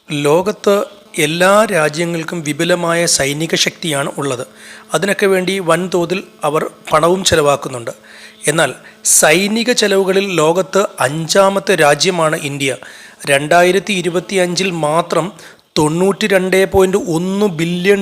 ലോകത്ത് എല്ലാ രാജ്യങ്ങൾക്കും വിപുലമായ സൈനിക ശക്തിയാണ് ഉള്ളത്. അതിനൊക്കെ വേണ്ടി വൻതോതിൽ അവർ പണവും ചെലവാക്കുന്നുണ്ട്. എന്നാൽ സൈനിക ചെലവുകളിൽ ലോകത്ത് 5ാമത്തെ രാജ്യമാണ് ഇന്ത്യ. 2025 മാത്രം $92.1 ബില്യൺ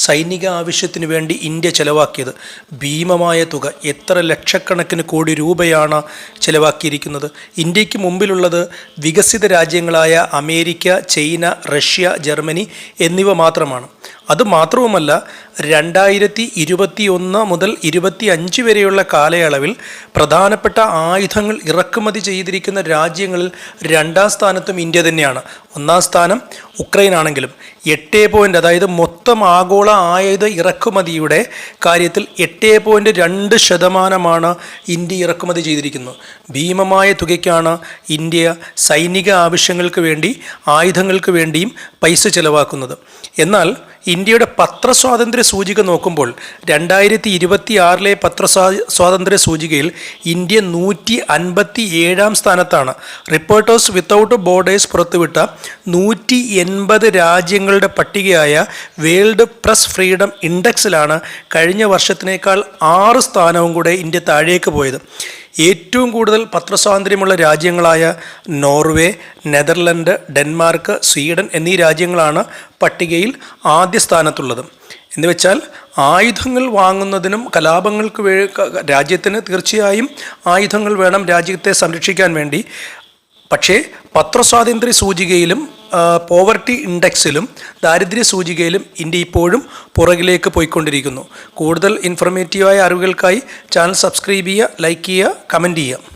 സൈനിക ആവശ്യത്തിന് വേണ്ടി ഇന്ത്യ ചെലവാക്കിയത്. ഭീമമായ തുക. എത്ര ലക്ഷക്കണക്കിന് കോടി രൂപയാണ് ചെലവാക്കിയിരിക്കുന്നത്. ഇന്ത്യക്ക് മുമ്പിലുള്ളത് വികസിത രാജ്യങ്ങളായ അമേരിക്ക, ചൈന, റഷ്യ, ജർമ്മനി എന്നിവ മാത്രമാണ്. അതുമാത്രവുമല്ല, 2021 മുതൽ 2025 വരെയുള്ള കാലയളവിൽ പ്രധാനപ്പെട്ട ആയുധങ്ങൾ ഇറക്കുമതി ചെയ്തിരിക്കുന്ന രാജ്യങ്ങളിൽ 2ാം സ്ഥാനത്തും ഇന്ത്യ തന്നെയാണ്. 1ാം സ്ഥാനം ഉക്രൈനാണെങ്കിലും 8 അതായത് മൊത്തം ആഗോള ആയുധ ഇറക്കുമതിയുടെ കാര്യത്തിൽ 8.2% ഇന്ത്യ ഇറക്കുമതി ചെയ്തിരിക്കുന്നത്. ഭീമമായ തുകയ്ക്കാണ് ഇന്ത്യ സൈനിക ആവശ്യങ്ങൾക്ക് വേണ്ടി, ആയുധങ്ങൾക്ക് വേണ്ടിയും പൈസ ചെലവാക്കുന്നത്. എന്നാൽ ഇന്ത്യയുടെ പത്രസ്വാതന്ത്ര്യ സൂചിക നോക്കുമ്പോൾ 2026 പത്രസ്വാതന്ത്ര്യ സൂചികയിൽ ഇന്ത്യ 157ാം സ്ഥാനത്താണ്. റിപ്പോർട്ടേഴ്സ് വിത്തൗട്ട് ബോർഡേഴ്സ് പുറത്തുവിട്ട 180 രാജ്യങ്ങളുടെ പട്ടികയായ വേൾഡ് പ്രസ് ഫ്രീഡം ഇൻഡെക്സിലാണ് കഴിഞ്ഞ വർഷത്തിനേക്കാൾ 6 സ്ഥാനവും കൂടെ ഇന്ത്യ താഴേക്ക് പോയത്. ഏറ്റവും കൂടുതൽ പത്രസ്വാതന്ത്ര്യമുള്ള രാജ്യങ്ങളായ നോർവേ, നെതർലൻഡ്, ഡെൻമാർക്ക്, സ്വീഡൻ എന്നീ രാജ്യങ്ങളാണ് പട്ടികയിൽ ആദ്യ സ്ഥാനത്തുള്ളത്. എന്നുവെച്ചാൽ ആയുധങ്ങൾ വാങ്ങുന്നതിനും കലാപങ്ങൾക്ക് രാജ്യത്തിന് തീർച്ചയായും ആയുധങ്ങൾ വേണം രാജ്യത്തെ സംരക്ഷിക്കാൻ വേണ്ടി. പക്ഷേ പത്രസ്വാതന്ത്ര്യ സൂചികയിലും പോവർട്ടി ഇൻഡെക്സിലും ദാരിദ്ര്യ സൂചികയിലും ഇന്ത്യ ഇപ്പോഴും പുറകിലേക്ക് പോയിക്കൊണ്ടിരിക്കുന്നു. കൂടുതൽ ഇൻഫർമേറ്റീവായ അറിവുകൾക്കായി ചാനൽ സബ്സ്ക്രൈബ് ചെയ്യുക, ലൈക്ക് ചെയ്യുക, കമൻറ്റ് ചെയ്യുക.